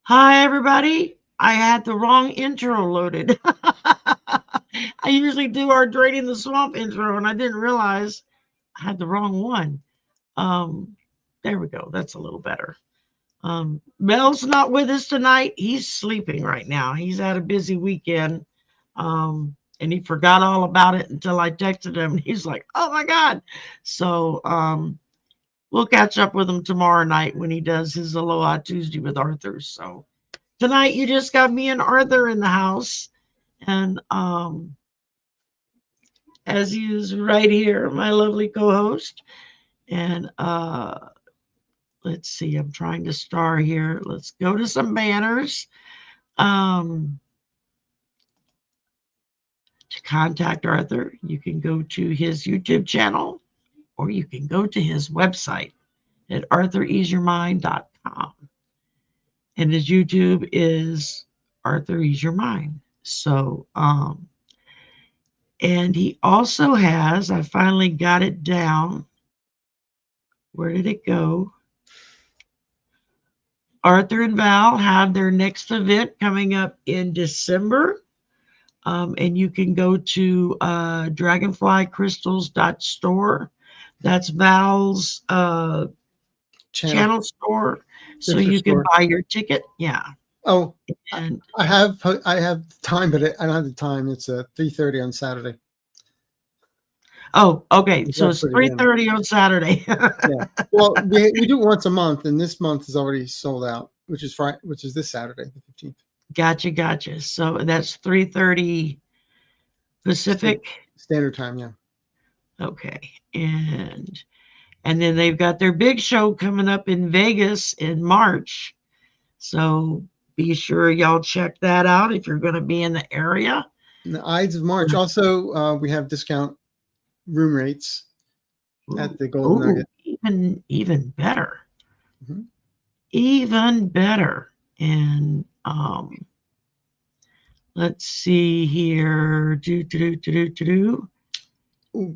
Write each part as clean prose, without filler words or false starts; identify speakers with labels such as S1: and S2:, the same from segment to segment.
S1: Hi, everybody. I had the wrong intro loaded. I usually do our Draining the Swamp intro, and I didn't realize I had the wrong one. There we go. That's a little better. Mel's not with us tonight. He's sleeping right now. He's had a busy weekend, and he forgot all about it until I texted him. He's like, "Oh my God!" So we'll catch up with him tomorrow night when he does his Aloha Tuesday with Arthur. So tonight you just got me and Arthur in the house, and as he is right here, my lovely co-host. And let's see, I'm trying to star here. Let's go to some banners. To contact Arthur, you can go to his YouTube channel, or you can go to his website at arthureaseyourmind.com. And his YouTube is Arthur Ease Your Mind. So, and he also has, I finally got it down. Where did it go? Arthur and Val have their next event coming up in December. And you can go to dragonflycrystals.store. That's Val's channel store. So you can buy your ticket. Yeah.
S2: Oh,
S1: and
S2: I have time, but I don't have the time. It's 3:30 on Saturday.
S1: Oh, okay. So it's 3:30 on Saturday.
S2: Yeah. Well, we do it once a month, and this month is already sold out, which is Friday, which is this Saturday, the 15th.
S1: Gotcha. So that's 3:30 Pacific
S2: Standard Time. Yeah.
S1: Okay. And then they've got their big show coming up in Vegas in March. So be sure y'all check that out if you're going to be in the area.
S2: In the Ides of March. Also, we have discount room rates at the Golden Nugget.
S1: Even better.
S2: Mm-hmm.
S1: Even better. And let's see here.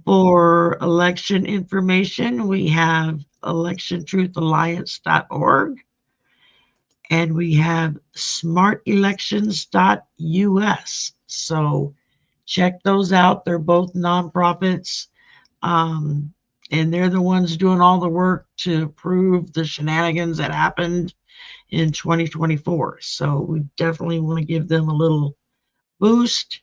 S1: For election information, we have electiontruthalliance.org, and we have smartelections.us. So check those out. They're both nonprofits, and they're the ones doing all the work to prove the shenanigans that happened in 2024. So we definitely want to give them a little boost.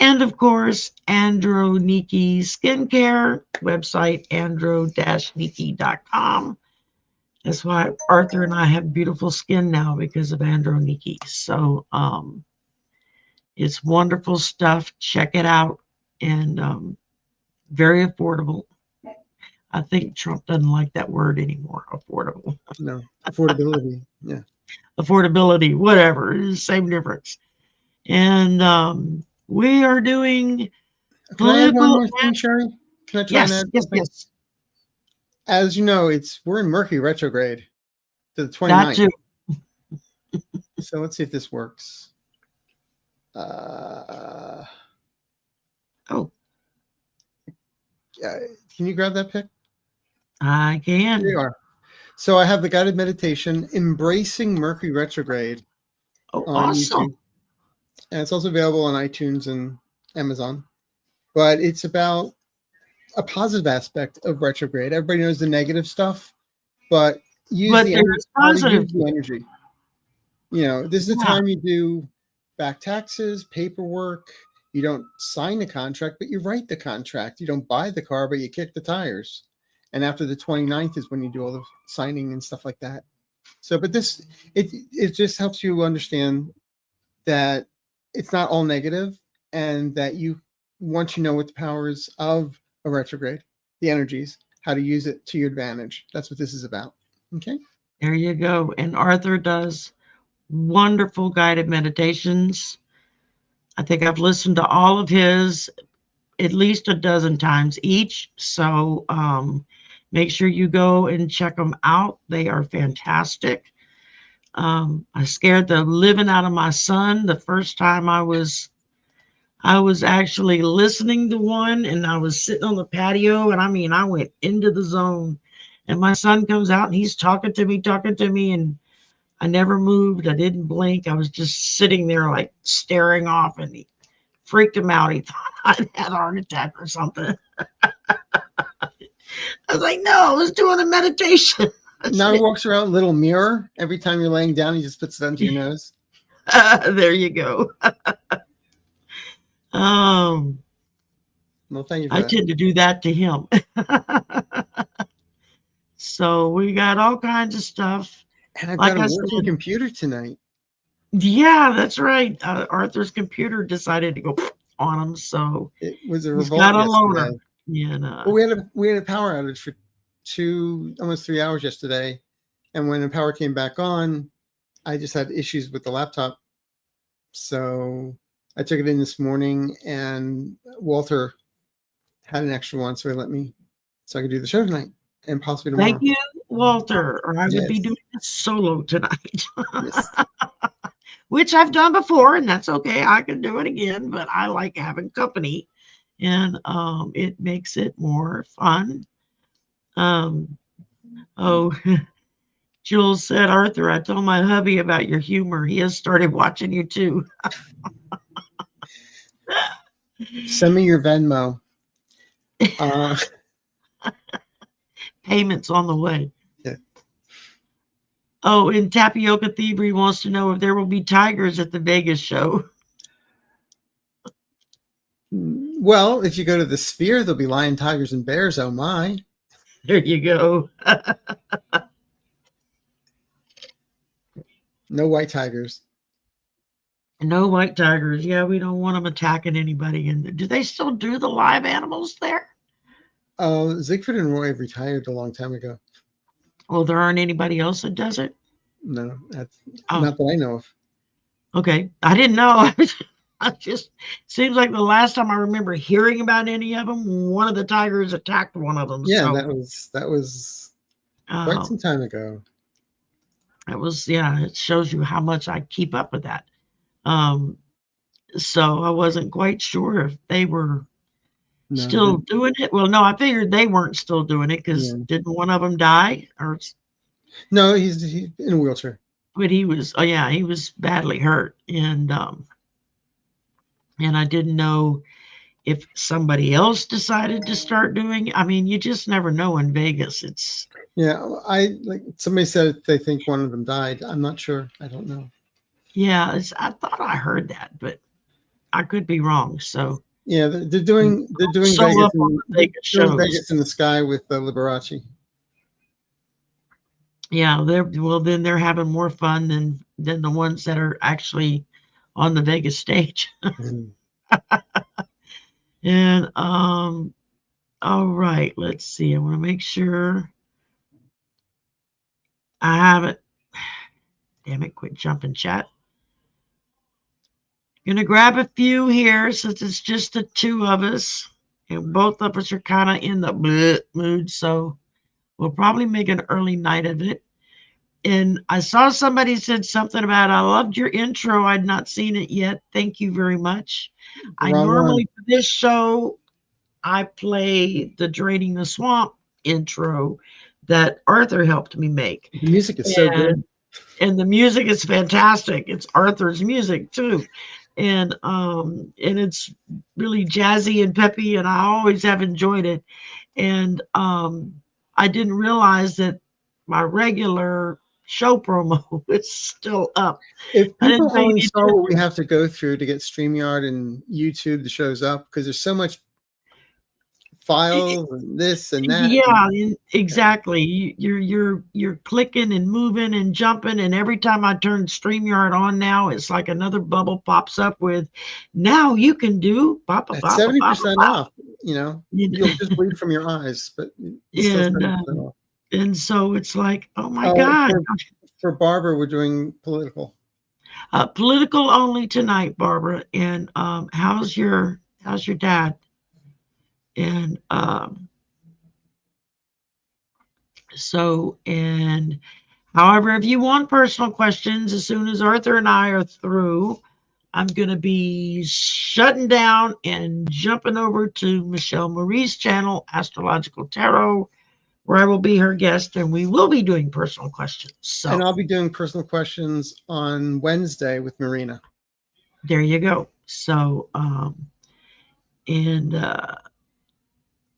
S1: And of course, Andro-Niki Skincare, website andro-niki.com. That's why Arthur and I have beautiful skin now, because of Andro-Niki. So it's wonderful stuff. Check it out. And very affordable. I think Trump doesn't like that word anymore, affordable.
S2: No, affordability. Yeah.
S1: Affordability, whatever. It's the same difference. And we are doing
S2: Can I add one more thing, Shari? Can I try and add something?
S1: Yes.
S2: As you know, we're in Mercury retrograde to the 29th.
S1: That too.
S2: So let's see if this works.
S1: Oh.
S2: Can you grab that pic?
S1: I can.
S2: There you are. So I have the guided meditation, Embracing Mercury Retrograde.
S1: Oh,
S2: on
S1: awesome.
S2: YouTube. And it's also available on iTunes and Amazon. But it's about a positive aspect of retrograde. Everybody knows the negative stuff, but use the energy. You know, this is the time you do back taxes, paperwork. You don't sign the contract, but you write the contract. You don't buy the car, but you kick the tires. And after the 29th is when you do all the signing and stuff like that. So, but it just helps you understand that it's not all negative, and that once you know what the powers of a retrograde, the energies, how to use it to your advantage. That's what this is about. Okay.
S1: There you go. And Arthur does wonderful guided meditations. I think I've listened to all of his at least a dozen times each. So make sure you go and check them out. They are fantastic. I scared the living out of my son the first time I was actually listening to one, and I was sitting on the patio, and I went into the zone, and my son comes out and he's talking to me, and I never moved. I didn't blink. I was just sitting there like staring off, and he freaked him out. He thought I'd had a heart attack or something. I was like, no, I was doing a meditation.
S2: Now he walks around with a little mirror. Every time you're laying down, he just puts it under your nose.
S1: There you go.
S2: Well, thank you for
S1: I
S2: that.
S1: tend to do that to him. So we got all kinds of stuff.
S2: And I've
S1: Like
S2: got
S1: I
S2: a working
S1: said,
S2: computer tonight.
S1: yeah, that's right. Arthur's computer decided to go on him, so
S2: It was a
S1: he's
S2: revolt
S1: got a loaner.
S2: yesterday.
S1: And
S2: Well, we had a power outage for almost 3 hours yesterday, and when the power came back on, I just had issues with the laptop. So I took it in this morning, and Walter had an extra one, so he let me, so I could do the show tonight and possibly tomorrow.
S1: thank you, Walter, or I would be
S2: Yes.
S1: doing it solo tonight.
S2: Yes.
S1: Which I've done before, and that's okay. I can do it again, but I like having company, and it makes it more fun. Oh, Jules said, Arthur, I told my hubby about your humor. He has started watching you too.
S2: Send me your Venmo.
S1: Payments on the way.
S2: Yeah.
S1: Oh, and Tapioca Thievery wants to know if there will be tigers at the Vegas show.
S2: Well, if you go to the Sphere, there'll be lion, tigers, and bears. Oh my!
S1: There you go.
S2: No white tigers.
S1: No white tigers. Yeah, we don't want them attacking anybody. And do they still do the live animals there?
S2: Siegfried and Roy have retired a long time ago.
S1: Oh, there aren't anybody else that does it?
S2: No, that's not that I know of.
S1: Okay. I didn't know. I just seems like the last time I remember hearing about any of them, one of the tigers attacked one of them.
S2: Yeah,
S1: so,
S2: that was quite some time ago.
S1: That was, yeah, it shows you how much I keep up with that. So I wasn't quite sure if they were still doing it. Well, no, I figured they weren't still doing it because didn't one of them die? Or
S2: no, he's in a wheelchair.
S1: But he was, oh yeah, he was badly hurt, and I didn't know if somebody else decided to start doing it. I mean, you just never know in Vegas. It's
S2: like somebody said they think one of them died. I'm not sure. I don't know.
S1: Yeah, I thought I heard that, but I could be wrong. So
S2: yeah, they're doing Vegas in the sky with Liberace.
S1: Yeah, then they're having more fun than the ones that are actually on the Vegas stage. And all right, let's see. I want to make sure I have it. Damn it, quit jumping chat. Gonna grab a few here since it's just the two of us, and both of us are kind of in the bleh mood, so we'll probably make an early night of it. And I saw somebody said something about, I loved your intro. I'd not seen it yet. Thank you very much. I normally, for this show, I play the Draining the Swamp intro that Arthur helped me make.
S2: The music is so good.
S1: And the music is fantastic. It's Arthur's music too. And it's really jazzy and peppy, and I always have enjoyed it. And I didn't realize that my regular show promo is still up.
S2: If people only saw what we have to go through to get StreamYard and YouTube the shows up, because there's so much files and this and that.
S1: Yeah, exactly. You're clicking and moving and jumping, and every time I turn StreamYard on now, it's like another bubble pops up with, now you can do
S2: 70% off. You'll just bleed from your eyes, but
S1: and so it's like, oh my God.
S2: For Barbara, we're doing political.
S1: Political only tonight, Barbara. And how's your dad? And however, if you want personal questions, as soon as Arthur and I are through, I'm going to be shutting down and jumping over to Michelle Marie's channel, Astrological Tarot, where I will be her guest, and we will be doing personal questions. So,
S2: and I'll be doing personal questions on Wednesday with Marina.
S1: There you go. So, and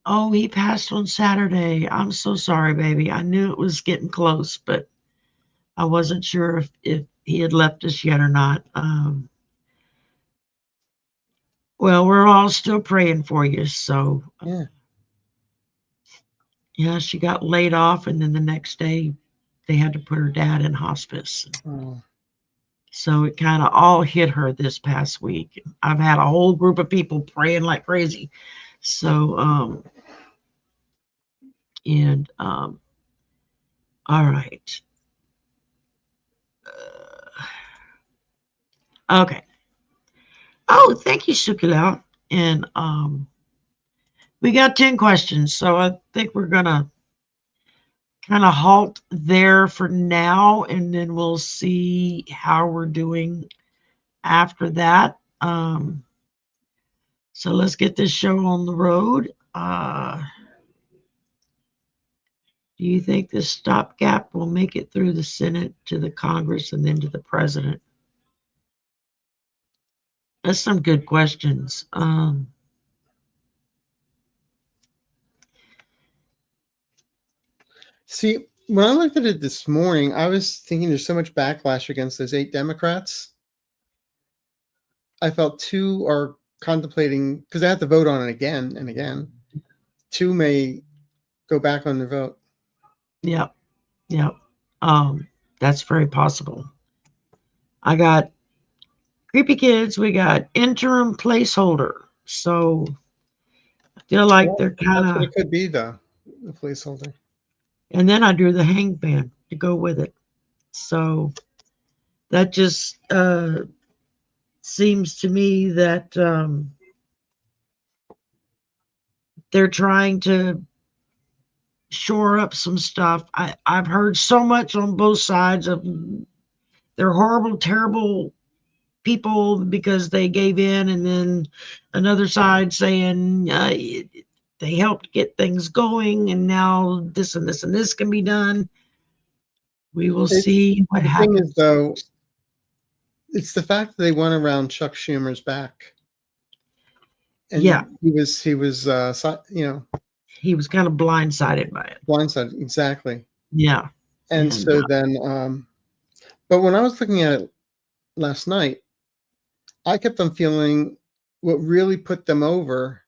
S1: oh, he passed on Saturday. I'm so sorry, baby. I knew it was getting close, but I wasn't sure if he had left us yet or not. Well, we're all still praying for you. So,
S2: Yeah.
S1: Yeah, she got laid off, and then the next day they had to put her dad in hospice.
S2: Oh.
S1: So it kind of all hit her this past week. I've had a whole group of people praying like crazy. So, all right. Okay. Oh, thank you, Sukila. And we got 10 questions. So I think we're going to kind of halt there for now, and then we'll see how we're doing after that. So let's get this show on the road. Do you think this stopgap will make it through the Senate to the Congress and then to the president? That's some good questions.
S2: See, when I looked at it this morning, I was thinking there's so much backlash against those 8 Democrats. I felt 2 are contemplating, because they have to vote on it again and again. 2 may go back on their vote.
S1: Yep. That's very possible. I got creepy kids. We got interim placeholder. So I feel like they're kind
S2: That's what
S1: of.
S2: it could be, though, the placeholder.
S1: And then I drew the hangman to go with it. So that just seems to me that they're trying to shore up some stuff. I've heard so much on both sides of they're horrible, terrible people because they gave in, and then another side saying they helped get things going, and now this and this and this can be done. We will see what happens.
S2: The thing is, though, it's the fact that they went around Chuck Schumer's back. And
S1: yeah,
S2: he was he was kind
S1: of blindsided by it.
S2: Blindsided, exactly.
S1: Yeah.
S2: And so then, but when I was looking at it last night, I kept on feeling what really put them over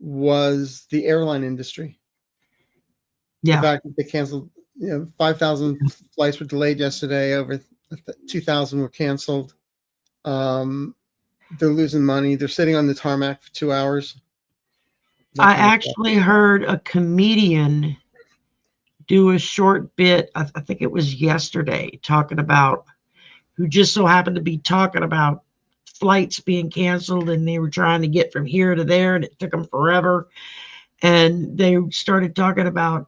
S2: was the airline industry.
S1: Yeah.
S2: The fact that they canceled, 5,000 flights were delayed yesterday. Over 2,000 were canceled. They're losing money. They're sitting on the tarmac for 2 hours.
S1: I actually heard a comedian do a short bit, I think it was yesterday, talking about, who just so happened to be talking about flights being canceled, and they were trying to get from here to there, and it took them forever. And they started talking about,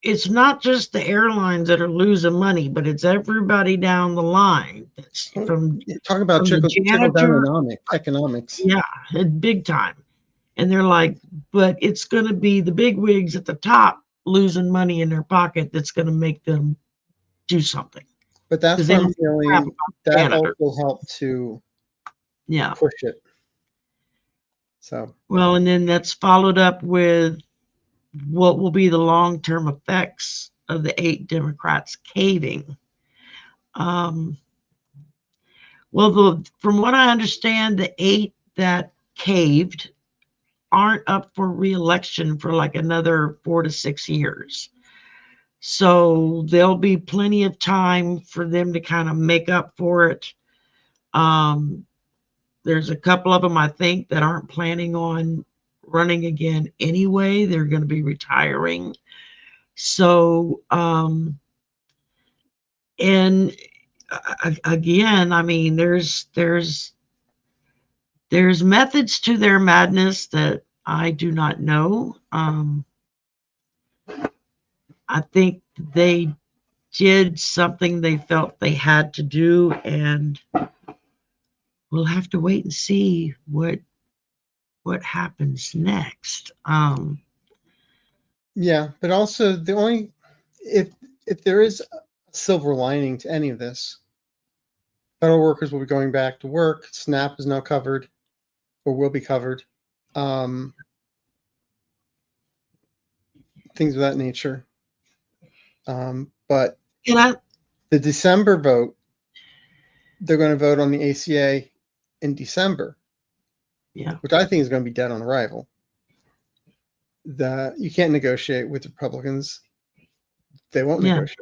S1: it's not just the airlines that are losing money, but it's everybody down the line. It's from
S2: talking about trickle-down economics.
S1: Yeah, big time. And they're like, but it's going to be the big wigs at the top losing money in their pocket that's going to make them do something.
S2: But that's what I'm feeling. That also helped to push it. So
S1: well, and then that's followed up with what will be the long-term effects of the 8 Democrats caving. Well, from what I understand, the 8 that caved aren't up for re-election for like another 4 to 6 years. So there'll be plenty of time for them to kind of make up for it. There's a couple of them, I think, that aren't planning on running again anyway. They're going to be retiring. So, and again, I mean, there's methods to their madness that I do not know. I think they did something they felt they had to do, and we'll have to wait and see what happens next.
S2: Yeah, but also the only if there is a silver lining to any of this, federal workers will be going back to work. SNAP is now covered or will be covered. Things of that nature. But the December vote, they're going to vote on the ACA in December.
S1: Yeah.
S2: Which I think is going to be dead on arrival. You can't negotiate with Republicans. They won't negotiate.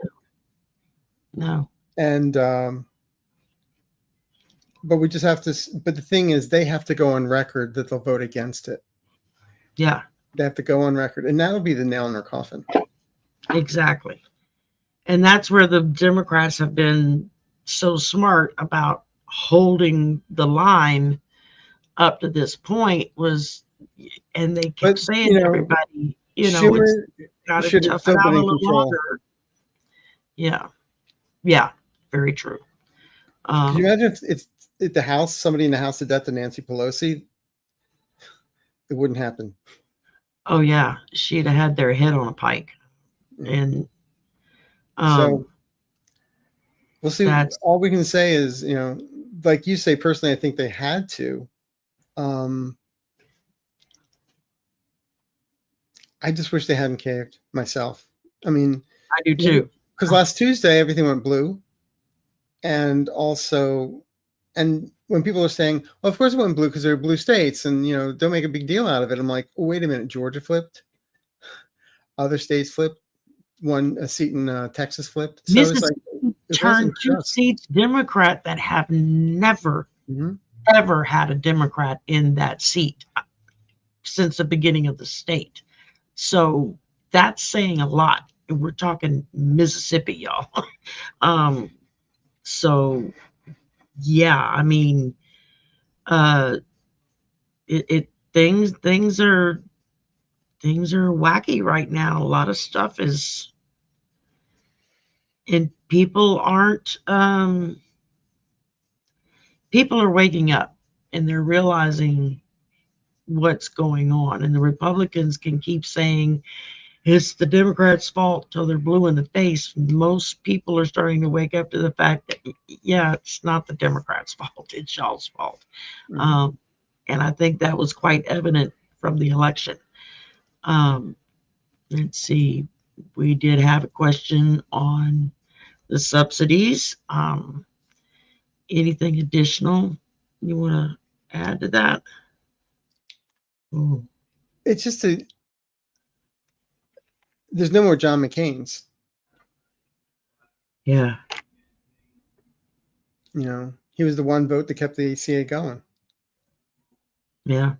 S1: No.
S2: And but we just have to. But the thing is, they have to go on record that they'll vote against it.
S1: Yeah.
S2: They have to go on record, and that'll be the nail in their coffin.
S1: Exactly. And that's where the Democrats have been so smart about holding the line up to this point and they kept saying to everybody, it's got to tough it out a little longer. Yeah. Yeah. Very true.
S2: Can you imagine if the House, somebody in the House did that to Nancy Pelosi? It wouldn't happen.
S1: Oh yeah. She'd have had their head on a pike. And
S2: so we'll see. All we can say is, like you say, personally, I think they had to. I just wish they hadn't caved myself. I mean,
S1: I do too.
S2: Because last Tuesday, everything went blue. And also, and when people are saying, well, of course it went blue because they're blue states and, don't make a big deal out of it. I'm like, oh, wait a minute. Georgia flipped. Other states flipped. A seat in Texas flipped. So it's like,
S1: turned 2 seats Democrat that have never, ever had a Democrat in that seat since the beginning of the state. So that's saying a lot. We're talking Mississippi, y'all. So yeah, I mean, things are wacky right now. A lot of stuff is, and people are waking up and they're realizing what's going on. And the Republicans can keep saying it's the Democrats' fault till they're blue in the face. Most people are starting to wake up to the fact that, yeah, it's not the Democrats' fault. It's y'all's fault. And I think that was quite evident from the election. Let's see. We did have a question on the subsidies. Anything additional you want to add to that?
S2: Ooh. It's just there's no more John McCain's.
S1: Yeah.
S2: He was the one vote that kept the ACA going.
S1: Yeah.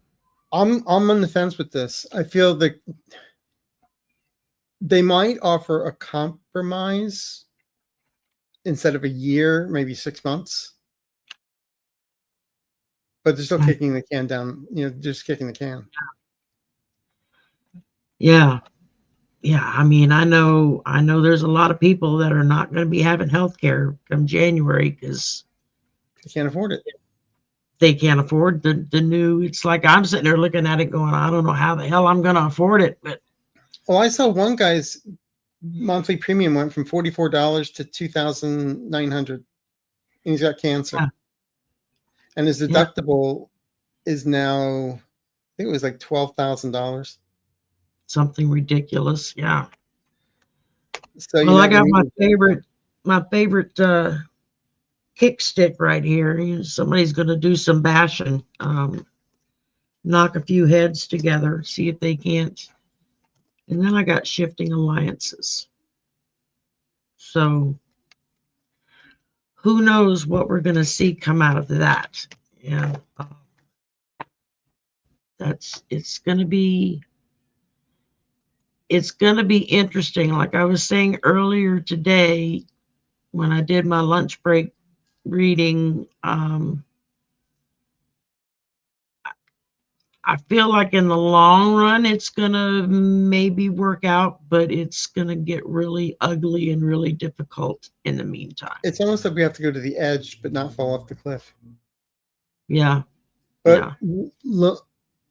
S2: I'm on the fence with this. I feel that they might offer a compromise instead of a year, maybe 6 months. But they're still kicking the can down, just kicking the can.
S1: Yeah. Yeah. I mean, I know there's a lot of people that are not going to be having health care come January because
S2: they can't afford it.
S1: They can't afford the new. It's like I'm sitting there looking at it going, I don't know how the hell I'm going to afford it. But
S2: well, I saw one guy's monthly premium went from $44 to $2,900, and he's got cancer. Yeah. And his deductible is now, I think it was like $12,000.
S1: Something ridiculous. Yeah.
S2: So
S1: well, I got my favorite kick stick right here. Somebody's going to do some bashing, knock a few heads together, see if they can't. And then I got shifting alliances. So who knows what we're going to see come out of that? Yeah. It's going to be interesting. Like I was saying earlier today when I did my lunch break reading, I feel like in the long run it's gonna maybe work out, but it's gonna get really ugly and really difficult in the meantime.
S2: It's almost like we have to go to the edge but not fall off the cliff.
S1: Yeah.
S2: But look,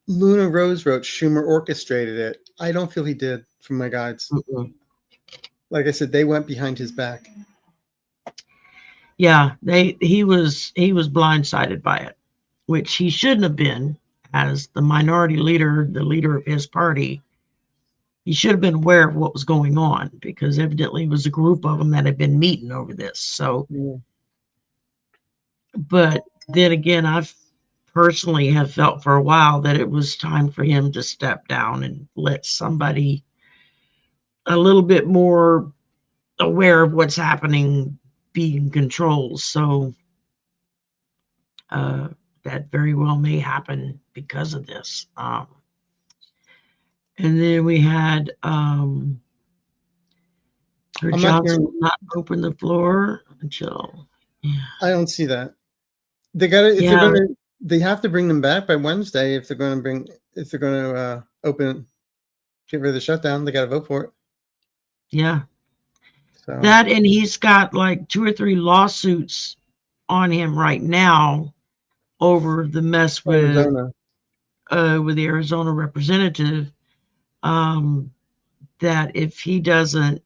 S2: Luna Rose wrote Schumer orchestrated it. I don't feel he did from my guides.
S1: Mm-mm.
S2: Like I said, they went behind his back.
S1: Yeah, he was blindsided by it, which he shouldn't have been as the minority leader, the leader of his party. He should have been aware of what was going on because evidently it was a group of them that had been meeting over this. So,
S2: Yeah.
S1: but then again, I've personally have felt for a while that it was time for him to step down and let somebody a little bit more aware of what's happening be in control. So that very well may happen because of this. And then we had her
S2: I'm not
S1: Johnson
S2: hearing.
S1: will not open the floor until, yeah.
S2: I don't see that. They got to if they're
S1: Yeah,
S2: going to. They have to bring them back by Wednesday if they're going to bring. If they're going to open, get rid of the shutdown. They got to vote for it.
S1: yeah.
S2: So
S1: That and he's got like 2 or 3 lawsuits on him right now over the mess
S2: Arizona.
S1: With the Arizona representative. That if he doesn't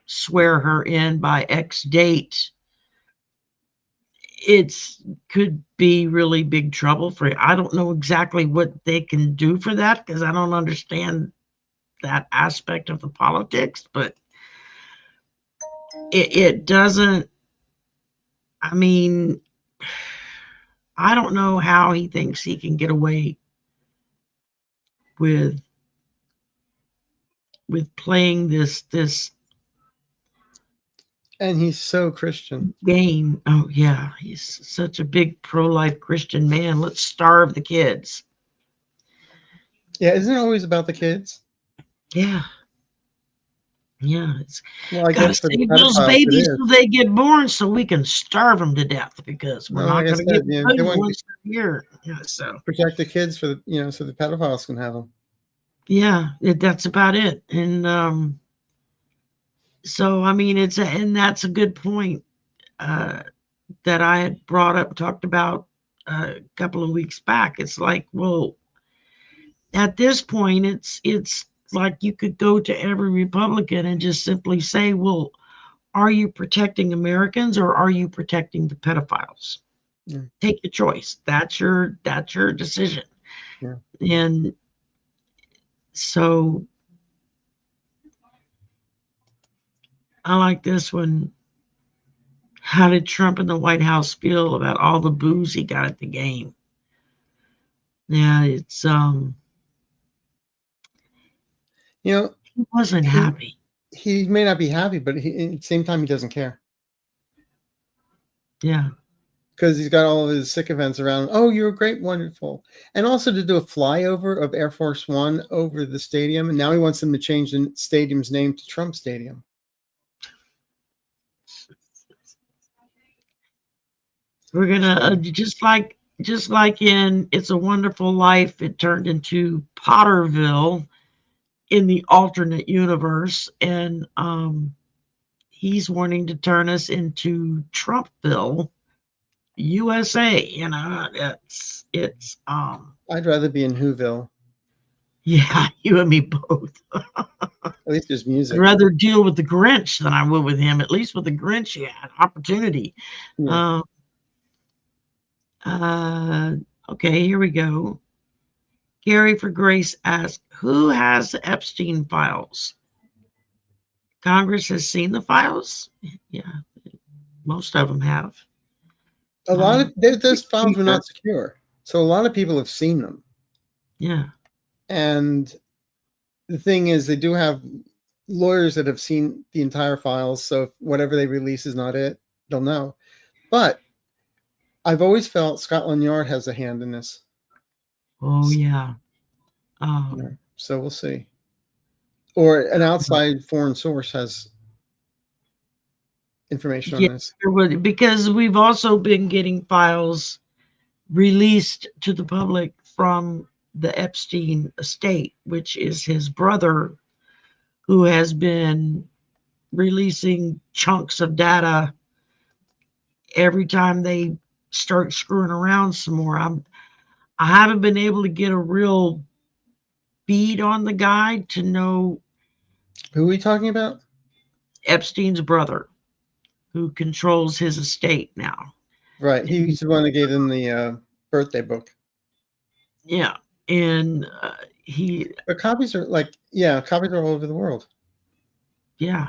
S1: swear her in by X date, it's could be really big trouble for you. I don't know exactly what they can do for that because I don't understand that aspect of the politics, but it doesn't. I mean, I don't know how he thinks he can get away with playing this
S2: And he's so Christian.
S1: game. Oh yeah, he's such a big pro-life Christian man. Let's starve the kids.
S2: Yeah, isn't it always about the kids?
S1: Yeah. Yeah, it's
S2: Well, I
S1: got to
S2: guess for the
S1: save those
S2: pedophiles it
S1: babies
S2: is.
S1: so they get born so we can starve them to death because we're
S2: Well,
S1: not
S2: like I
S1: going to get
S2: said, yeah, they
S1: good
S2: want
S1: once
S2: to
S1: a year. Yeah, so
S2: protect the kids for the so the pedophiles can have them.
S1: yeah, that's about it. And so I mean, and that's a good point uh, that I had brought up, talked about a couple of weeks back. It's like, well, at this point, it's like you could go to every Republican and just simply say, well, are you protecting Americans or are you protecting the pedophiles?
S2: Yeah.
S1: Take your choice. That's your decision.
S2: Yeah.
S1: And so I like this one. How did Trump and the White House feel about all the booze he got at the game? Yeah, it's
S2: You know,
S1: he wasn't
S2: he
S1: happy.
S2: he may not be happy, but at the same time he doesn't care
S1: Yeah.
S2: because he's got all of his sycophants around. Oh, you're great, wonderful, and also to do a flyover of Air Force One over the stadium, and now he wants them to change the stadium's name to Trump Stadium.
S1: We're gonna just like in It's a Wonderful Life, it turned into Potterville in the alternate universe, and he's wanting to turn us into Trumpville, USA. You know, it's
S2: I'd rather be in Whoville.
S1: yeah, you and me both.
S2: At least there's
S1: I'd
S2: music.
S1: rather deal with the Grinch than I would with him. At least with the Grinch, you had opportunity.
S2: Yeah.
S1: Uh, uh, okay, here we go. Gary for Grace asked, who has the Epstein files? Congress has seen the files? Yeah, most of them have.
S2: A lot of those files were
S1: Yeah.
S2: not secure, so a lot of people have seen them.
S1: Yeah.
S2: And the thing is, they do have lawyers that have seen the entire files, so if whatever they release is not it, they'll know. But I've always felt Scotland Yard has a hand in this.
S1: Oh, yeah.
S2: So we'll see. Or an outside foreign source has information on this.
S1: Because we've also been getting files released to the public from the Epstein estate, which is his brother, who has been releasing chunks of data every time they start screwing around some more. I haven't been able to get a real bead on the guy to know
S2: Who are we talking about?
S1: Epstein's brother, who controls his estate now.
S2: Right. He's the one that gave them the birthday book.
S1: Yeah, and
S2: But copies are copies are all over the world.
S1: yeah.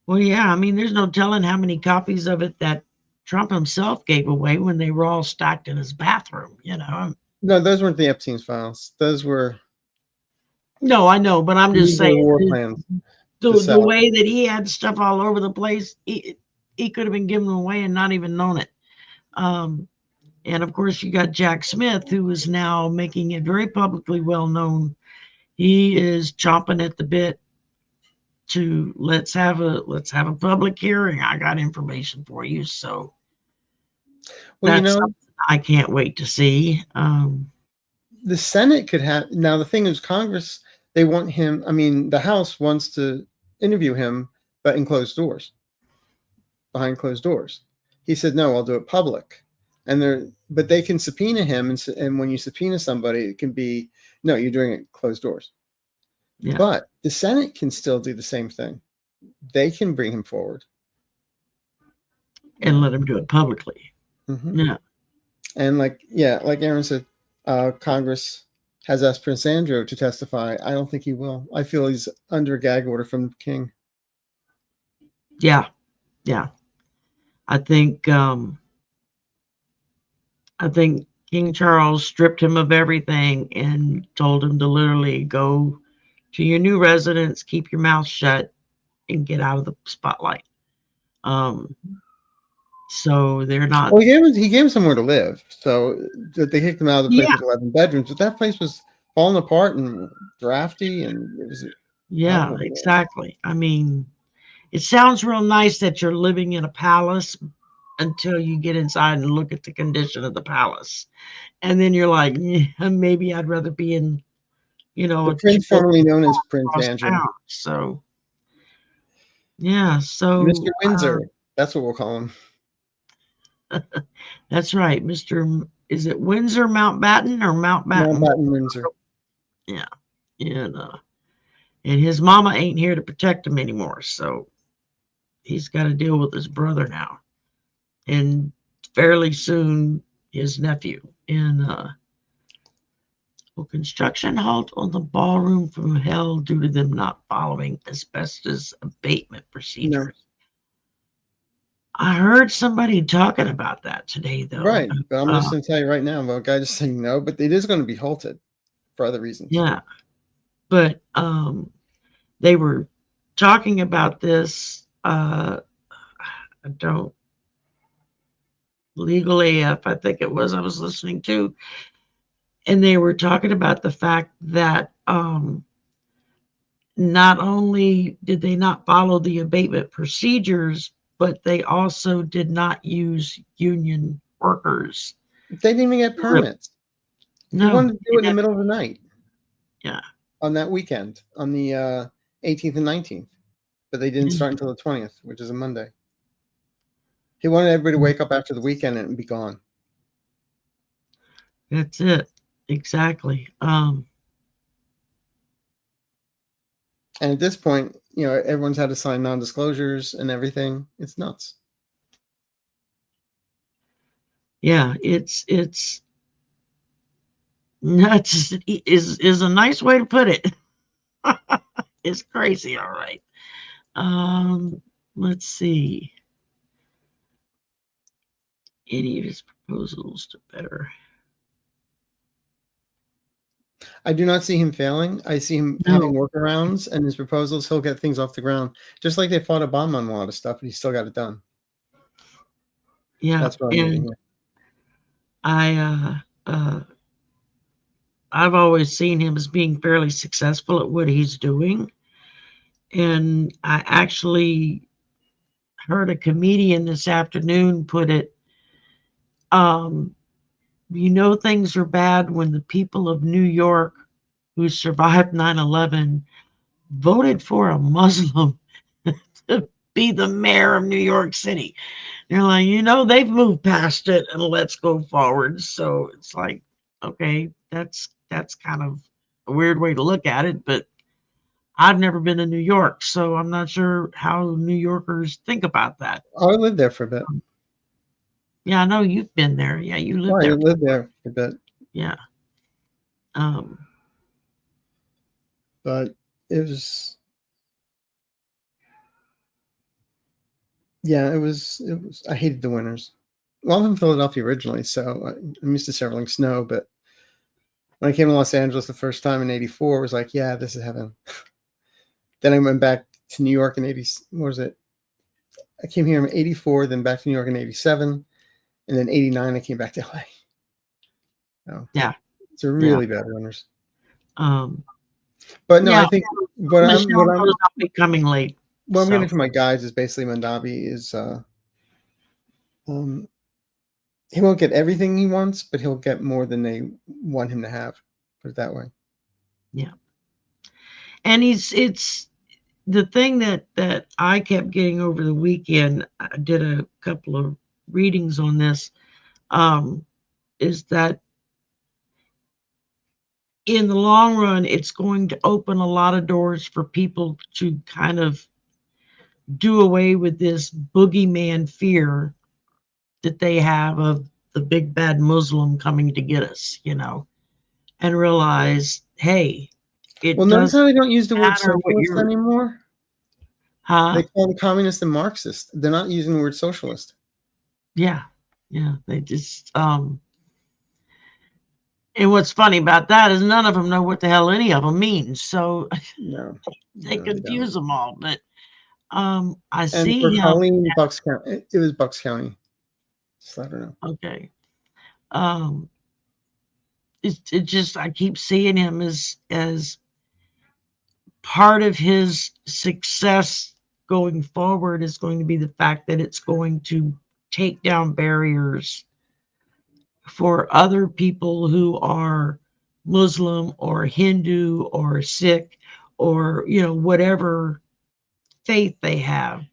S1: Well, yeah, I mean, there's no telling how many copies of it that Trump himself gave away when they were all stacked in his bathroom, you know.
S2: No, those weren't the Epstein's files. Those were
S1: No, I know, but I'm just saying
S2: war plans to
S1: the
S2: sell.
S1: way that he had stuff all over the place, he could have been giving them away and not even known it. And of course, you got Jack Smith, who is now making it very publicly well known. He is chomping at the bit to let's have a public hearing. I got information for you, so
S2: well,
S1: that's something I can't wait to see.
S2: The Senate could have now. The thing is, Congress, they want him. I mean, the House wants to interview him, but in closed doors, behind closed doors. He said, "No, I'll do it public." But they can subpoena him, and when you subpoena somebody, it can be no, you're doing it closed doors.
S1: Yeah.
S2: But the Senate can still do the same thing. They can bring him forward
S1: and let him do it publicly.
S2: Mm-hmm.
S1: Yeah.
S2: And like Aaron said, Congress has asked Prince Andrew to testify. I don't think he will. I feel he's under a gag order from the king.
S1: Yeah. I think King Charles stripped him of everything and told him to literally go to your new residence, keep your mouth shut, and get out of the spotlight. So they're not.
S2: Well, he gave him somewhere to live. So they kicked him out of the place with 11 bedrooms, but that place was falling apart and drafty, and it was.
S1: Yeah, exactly. I mean, it sounds real nice that you're living in a palace until you get inside and look at the condition of the palace, and then you're like, maybe I'd rather be in,
S2: the prince formerly known as Prince Andrew.
S1: So, yeah. So
S2: Mr. Windsor, that's what we'll call him.
S1: That's right, Mr. Is it Windsor Mountbatten or Mountbatten?
S2: Mountbatten Windsor.
S1: Yeah, and his mama ain't here to protect him anymore, so he's got to deal with his brother now, and fairly soon his nephew. And construction halt on the ballroom from hell due to them not following asbestos abatement procedures. No. I heard somebody talking about that today, though.
S2: Right, but I'm just going to tell you right now, a guy just saying no, but it is going to be halted for other reasons.
S1: Yeah, but they were talking about this. I don't Legal AF, I think it was. I was listening to, and they were talking about the fact that not only did they not follow the abatement procedures, but they also did not use union workers.
S2: They didn't even get permits.
S1: No,
S2: they wanted to do it in the middle of the night.
S1: Yeah.
S2: On that weekend, on the 18th and 19th. But they didn't start until the 20th, which is a Monday. He wanted everybody to wake up after the weekend and be gone.
S1: That's it. Exactly.
S2: And at this point, everyone's had to sign non-disclosures and everything. It's nuts.
S1: Yeah, it's nuts is a nice way to put it. It's crazy, all right. Let's see. Any of his proposals to better.
S2: I do not see him failing. I see him having workarounds, and his proposals, he'll get things off the ground. Just like they fought Obama on a lot of stuff, but he still got it done.
S1: Yeah,
S2: that's what I'm reading here.
S1: I've always seen him as being fairly successful at what he's doing. And I actually heard a comedian this afternoon put it, things are bad when the people of New York who survived 9/11 voted for a Muslim to be the mayor of New York City. You're like, they've moved past it and let's go forward. So it's like, okay, that's kind of a weird way to look at it, but I've never been to New York, so I'm not sure how New Yorkers think about that.
S2: Oh, I lived there for a bit.
S1: Yeah, I know you've been there. Yeah, you lived
S2: I
S1: there.
S2: lived there for a bit.
S1: Yeah.
S2: But it was, yeah, it was, I hated the winters. Well, I'm from Philadelphia originally, so I'm used to shoveling snow, but when I came to Los Angeles the first time in '84, it was like, yeah, this is heaven. Then I went back to New York in what was it? I came here in '84, then back to New York in '87, and then '89 I came back to LA. So,
S1: yeah.
S2: It's a really bad winters. But no,
S1: yeah,
S2: I think what I'm
S1: becoming late.
S2: What I'm getting from my guides is basically Mandabi is he won't get everything he wants, but he'll get more than they want him to have. Put it that way.
S1: Yeah. And it's the thing that I kept getting over the weekend. I did a couple of readings on this, is that in the long run, it's going to open a lot of doors for people to kind of do away with this boogeyman fear that they have of the big bad Muslim coming to get us, and realize, hey,
S2: notice how they don't use the word
S1: socialist
S2: anymore?
S1: Huh?
S2: They call them communist and Marxist. They're not using the word socialist.
S1: Yeah. They just and what's funny about that is none of them know what the hell any of them means. So they confuse them all. But I see
S2: for
S1: him.
S2: Colleen, Bucks County. It was Bucks County. Just let her know.
S1: Okay. It just, I keep seeing him as part of his success going forward is going to be the fact that it's going to take down barriers for other people who are Muslim or Hindu or Sikh or, whatever faith they have,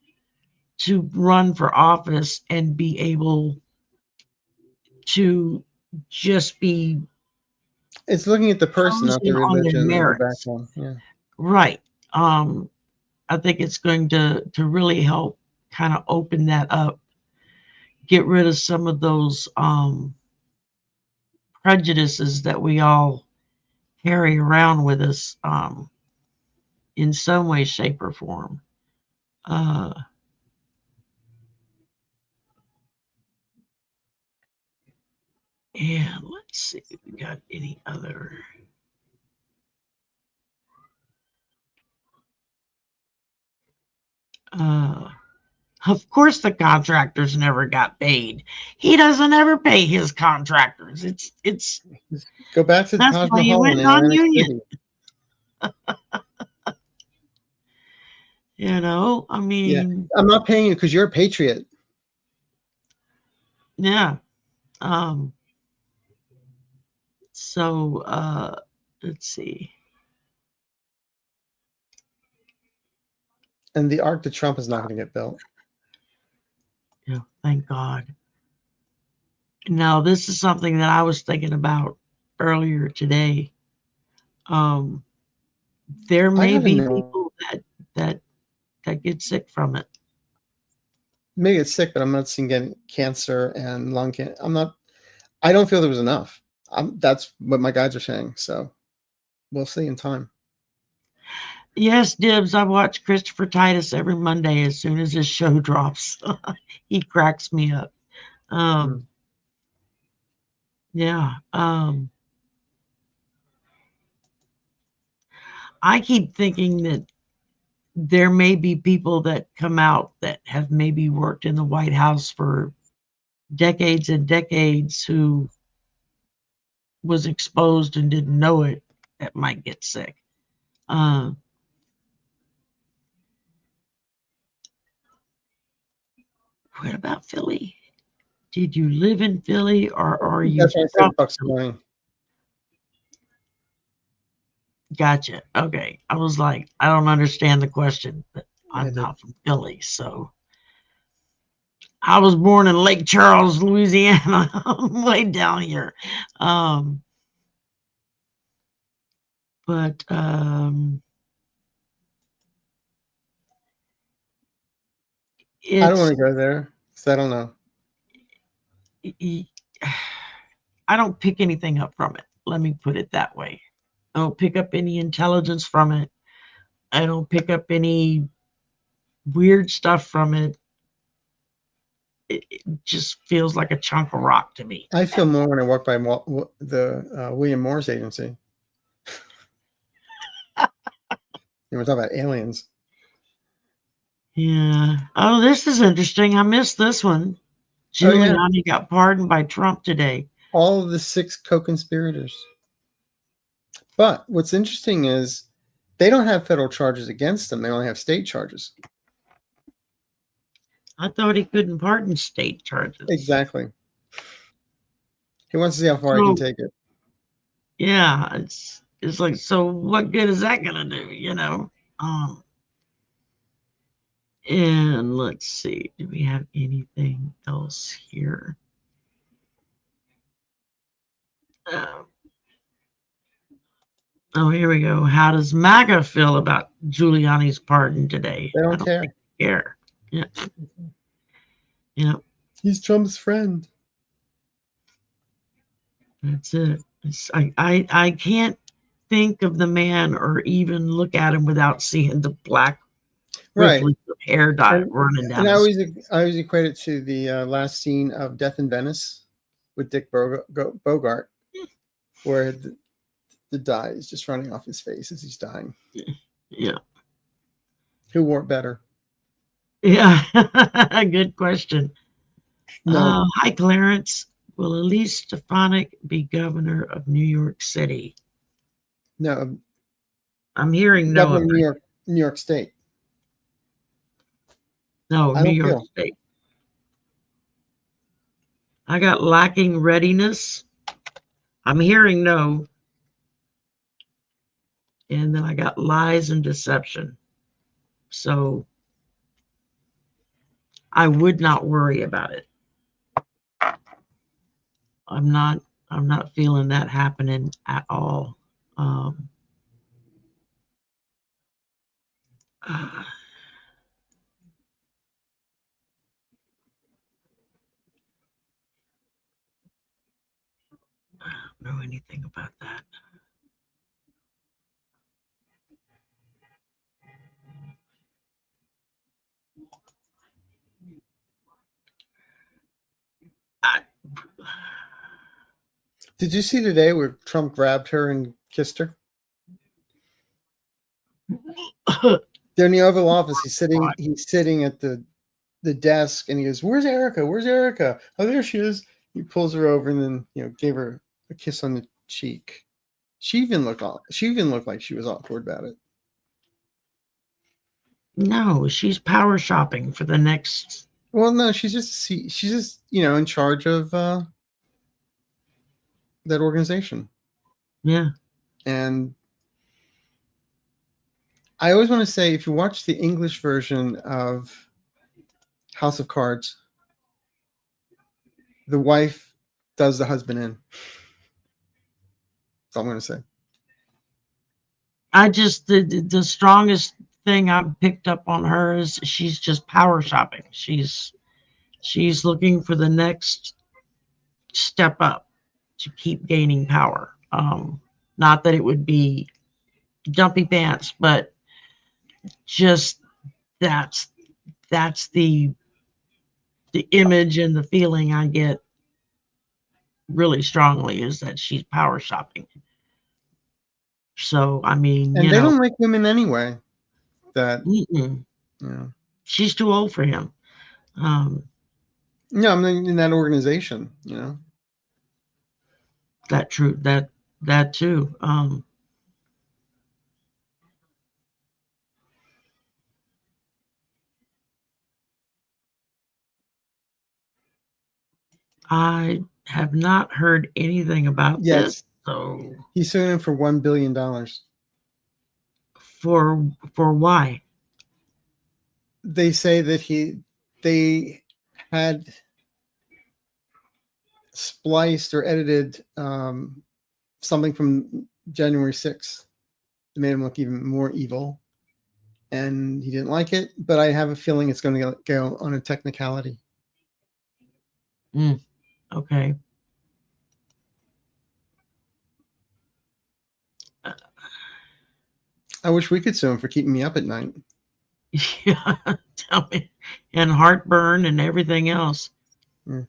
S1: to run for office and be able to just be.
S2: It's looking at the person, not the religion or the background. Yeah.
S1: Right. I think it's going to really help kind of open that up, get rid of some of those prejudices that we all carry around with us in some way, shape, or form. And let's see if we got any other. Of course, the contractors never got paid. He doesn't ever pay his contractors. It's
S2: go back to the Taj Mahal in Atlantic City.
S1: I mean,
S2: I'm not paying you because you're a patriot.
S1: Yeah. So let's see.
S2: And the Arc de Trump is not going to get built.
S1: Yeah, thank God. Now, this is something that I was thinking about earlier today. There may be people that get sick from it.
S2: May get sick, but I'm not seeing getting cancer and lung cancer. I don't feel there was enough. That's what my guides are saying. So we'll see in time.
S1: Yes, Dibs. I watch Christopher Titus every Monday as soon as his show drops. He cracks me up. Yeah. I keep thinking that there may be people that come out that have maybe worked in the White House for decades and decades who was exposed and didn't know it, that might get sick. What about Philly? Did you live in Philly or are you?
S2: That's why I said Bucks County.
S1: Gotcha. Okay. I was like, I don't understand the question. But I'm not from Philly, so I was born in Lake Charles, Louisiana. I'm way down here. But
S2: I don't want to go there because I don't know.
S1: I don't pick anything up from it. Let me put it that way. I don't pick up any intelligence from it. I don't pick up any weird stuff from it. It just feels like a chunk of rock to me.
S2: I feel more when I walk by the William Morris Agency. We're talking about aliens.
S1: Yeah. Oh, this is interesting. I missed this one. Giuliani got pardoned by Trump today.
S2: All of the 6 co-conspirators. But what's interesting is they don't have federal charges against them. They only have state charges.
S1: I thought he couldn't pardon state charges.
S2: Exactly. He wants to see how far he can take it.
S1: Yeah, it's like, so what good is that gonna do, you know? And let's see, do we have anything else here? Oh, here we go. How does MAGA feel about Giuliani's pardon today?
S2: They don't care.
S1: Care. Yeah. Yeah.
S2: He's Trump's friend.
S1: That's it. I can't think of the man or even look at him without seeing the black hair dot running down.
S2: And I always equate it to the last scene of Death in Venice with Dick Bogart, where the dye is just running off his face as he's dying.
S1: Yeah.
S2: Who wore it better?
S1: Yeah. Good question.
S2: No.
S1: Hi, Clarence. Will Elise Stefanik be governor of New York City?
S2: No.
S1: I'm hearing no.
S2: Governor of New York State.
S1: No, New York State. I got lacking readiness. I'm hearing no. And then I got lies and deception. So I would not worry about it. I'm not feeling that happening at all. I don't know anything about that.
S2: Did you see today where Trump grabbed her and kissed her? They're in the Oval Office. He's sitting at the desk, and he goes, "Where's Erika? Where's Erika? Oh, there she is." He pulls her over and then gave her a kiss on the cheek. She even looked like she was awkward about it.
S1: No, she's power shopping for the next.
S2: Well, no, she's just in charge of that organization.
S1: Yeah.
S2: And I always want to say, if you watch the English version of House of Cards, the wife does the husband in. That's all I'm going to say.
S1: I just, the strongest thing I've picked up on her is she's just power shopping. She's looking for the next step up to keep gaining power. Not that it would be jumpy pants, but just that's the image and the feeling I get really strongly, is that she's power shopping. So I mean,
S2: and they don't like women anyway.
S1: She's too old for him.
S2: No, I'm in that organization.
S1: That true. That too. I have not heard anything about this. So
S2: he's suing him for $1 billion.
S1: For why?
S2: they say that they had spliced or edited something from January 6th that made him look even more evil, and he didn't like it. But I have a feeling it's going to go on a technicality.
S1: Okay.
S2: I wish we could sue him for keeping me up at night.
S1: Yeah, tell me. And heartburn and everything else.
S2: Mm.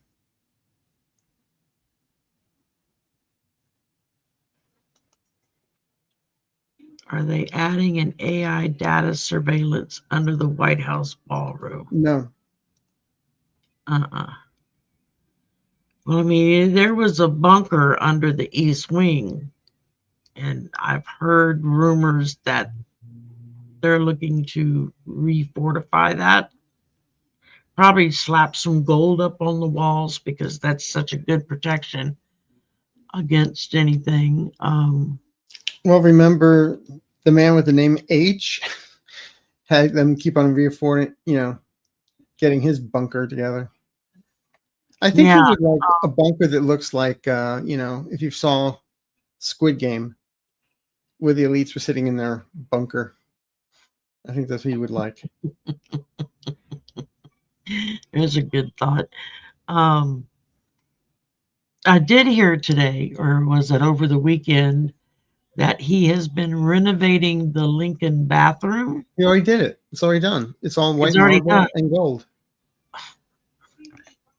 S1: Are they adding an AI data surveillance under the White House ballroom?
S2: No.
S1: Well, I mean, there was a bunker under the East Wing, and I've heard rumors that they're looking to refortify that. Probably slap some gold up on the walls because that's such a good protection against anything.
S2: Well, remember the man with the name H had them keep on getting his bunker together. I think he would like a bunker that looks like, if you saw Squid Game, where the elites were sitting in their bunker. I think that's what he would like.
S1: There's a good thought. I did hear today, or was it over the weekend, that he has been renovating the Lincoln bathroom.
S2: He already did it. It's already done. It's all white
S1: already
S2: marble
S1: done.
S2: and gold.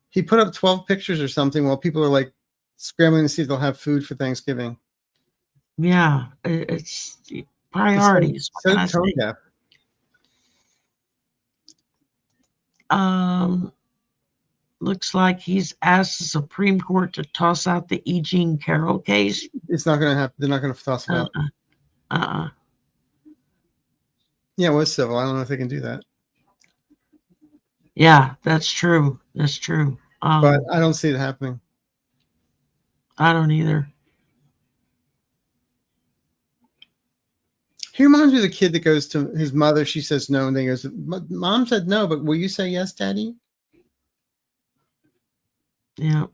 S2: He put up 12 pictures or something while people are like scrambling to see if they'll have food for Thanksgiving.
S1: Yeah, it's priorities.
S2: So tone deaf.
S1: Looks like he's asked the Supreme Court to toss out the E. Jean Carroll case.
S2: It's not going to happen. They're not going to toss it out. Yeah, it was civil. I don't know if they can do that.
S1: Yeah, that's true. That's true.
S2: But I don't see it happening.
S1: I don't either.
S2: He reminds me of the kid that goes to his mother. She says no, and then he goes, "Mom said no, but will you say yes, Daddy?"
S1: Yeah.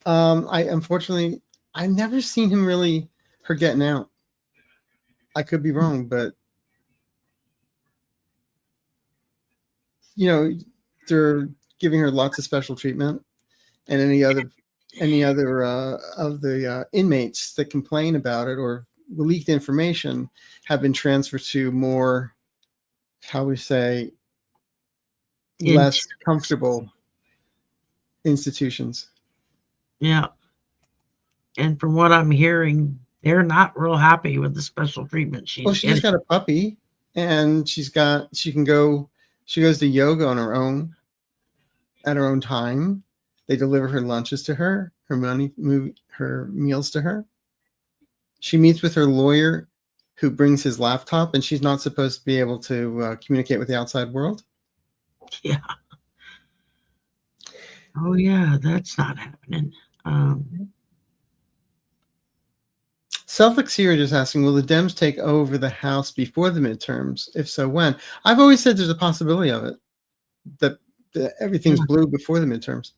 S2: Unfortunately, I've never seen him really her getting out. I could be wrong, but they're giving her lots of special treatment, and any other of the inmates that complain about it or leaked information have been transferred to more, how we say, less comfortable institutions.
S1: Yeah. And from what I'm hearing, they're not real happy with the special treatment she's
S2: Well, she's got a puppy, and she goes to yoga on her own at her own time. They deliver her lunches to her, her meals to her. She meets with her lawyer, who brings his laptop, and she's not supposed to be able to communicate with the outside world.
S1: Yeah. Oh, yeah, that's not happening.
S2: Celtic Seer just asking, will the Dems take over the House before the midterms? If so, when? I've always said there's a possibility of it, that everything's blue before the midterms.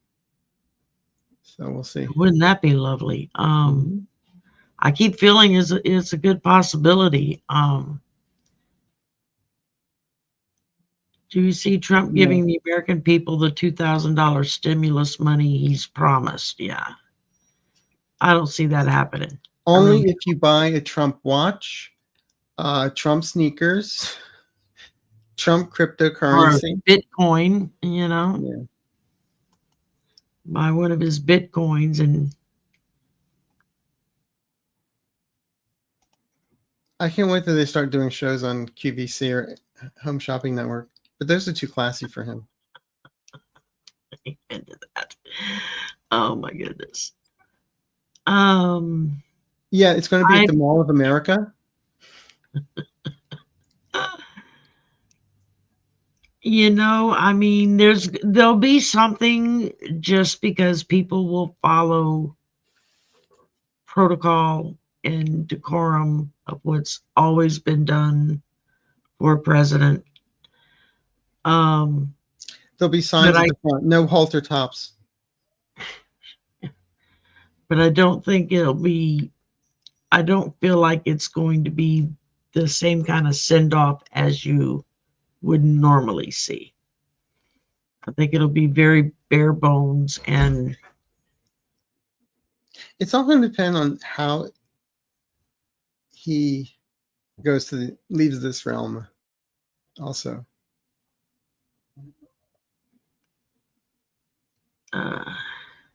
S2: So we'll see.
S1: Wouldn't that be lovely? I keep feeling it's a good possibility. Do you see Trump giving the American people the $2,000 stimulus money he's promised? Yeah. I don't see that happening.
S2: Only if you buy a Trump watch, Trump sneakers, Trump cryptocurrency.
S1: Or Bitcoin, Yeah. Buy one of his Bitcoins and...
S2: I can't wait till they start doing shows on QVC or Home Shopping Network. But those are too classy for him.
S1: Into that. Oh my goodness.
S2: Yeah, it's going to be at the Mall of America.
S1: I mean, there'll be something, just because people will follow protocol and decorum of what's always been done for president.
S2: There'll be signs at the front, no halter tops.
S1: But I don't think it'll be, I don't feel like it's going to be the same kind of send off as you would normally see. I think it'll be very bare bones, and
S2: it's all going to depend on how he leaves this realm also.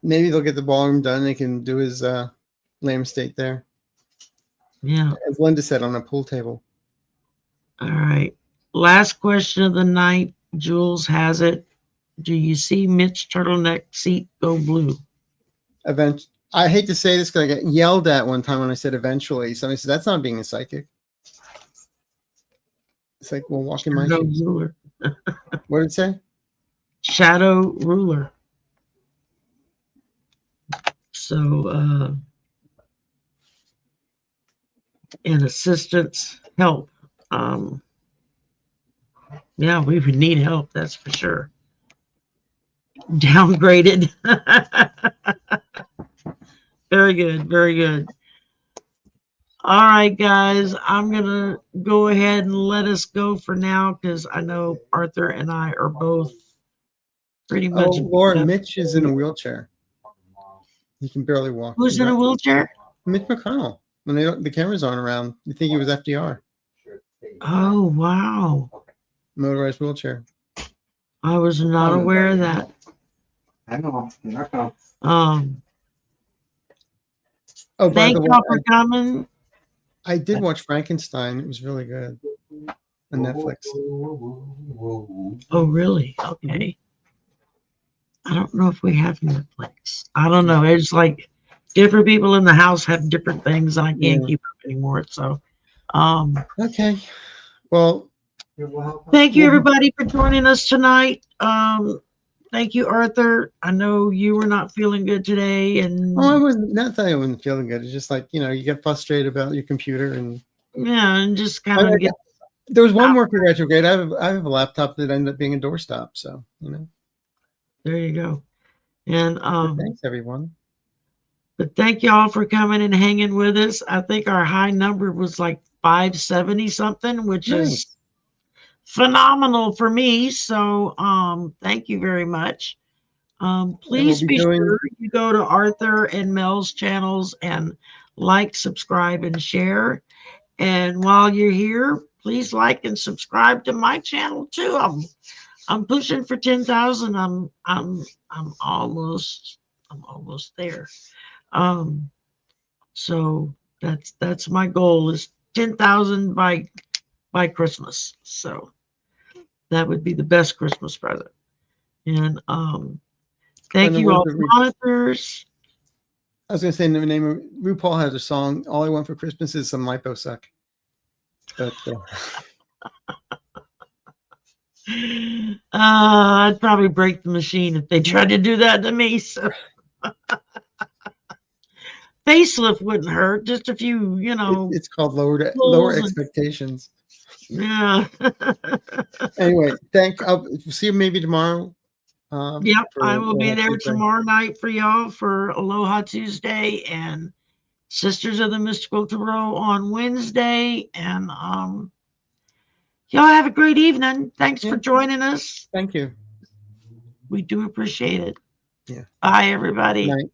S2: Maybe they'll get the ballroom done. They can do his lamb state there.
S1: Yeah.
S2: As Linda said, on a pool table.
S1: All right. Last question of the night. Jules has it. Do you see Mitch turtleneck seat go blue?
S2: I hate to say this because I got yelled at one time when I said eventually. Somebody said, that's not being a psychic. It's like, well, walk in my shoes. Ruler. What did it say?
S1: Shadow ruler. So, and assistance, help. Yeah, we would need help, that's for sure. Downgraded. Very good, very good. All right, guys, I'm going to go ahead and let us go for now because I know Arthur and I are both pretty much.
S2: Oh, Laura, Mitch is in a wheelchair. He can barely walk.
S1: Who's in a wheelchair?
S2: Mitch McConnell. When the cameras aren't around, you think he was FDR.
S1: Oh, wow.
S2: Motorized wheelchair.
S1: I was not aware of that.
S3: I know.
S1: Thank y'all for coming.
S2: I did watch Frankenstein. It was really good on Netflix.
S1: Oh, really? Okay. I don't know if we have Netflix. I don't know. It's like different people in the house have different things, and I can't keep up anymore. So,
S2: okay. Well,
S1: thank you everybody for joining us tonight. Thank you, Arthur. I know you were not feeling good today, and
S2: I wasn't. Not that I wasn't feeling good. It's just like, you get frustrated about your computer and
S1: and just kind of get.
S2: There was one more for retrograde. I have a laptop that ended up being a doorstop. So
S1: There you go. And
S2: thanks everyone.
S1: But thank y'all for coming and hanging with us. I think our high number was like 570 something, which is phenomenal for me. So thank you very much. Please be sure you go to Arthur and Mel's channels and like, subscribe, and share. And while you're here, please like and subscribe to my channel too. I'm pushing for 10,000. I'm almost there. So that's my goal, is 10,000 by Christmas. So that would be the best Christmas present. And thank you all monitors.
S2: I was going to say, in the name of RuPaul has a song, "All I Want for Christmas Is Some Liposuck." But
S1: I'd probably break the machine if they tried to do that to me. So facelift wouldn't hurt. Just a few,
S2: It's called lower expectations.
S1: Yeah.
S2: Anyway, I'll see you maybe tomorrow.
S1: Yep, I will be there tomorrow night for y'all for Aloha Tuesday and Sisters of the Mystical Tarot on Wednesday. And y'all have a great evening. Thanks for joining us.
S2: Thank you.
S1: We do appreciate it.
S2: Yeah.
S1: Bye, everybody.
S2: Night.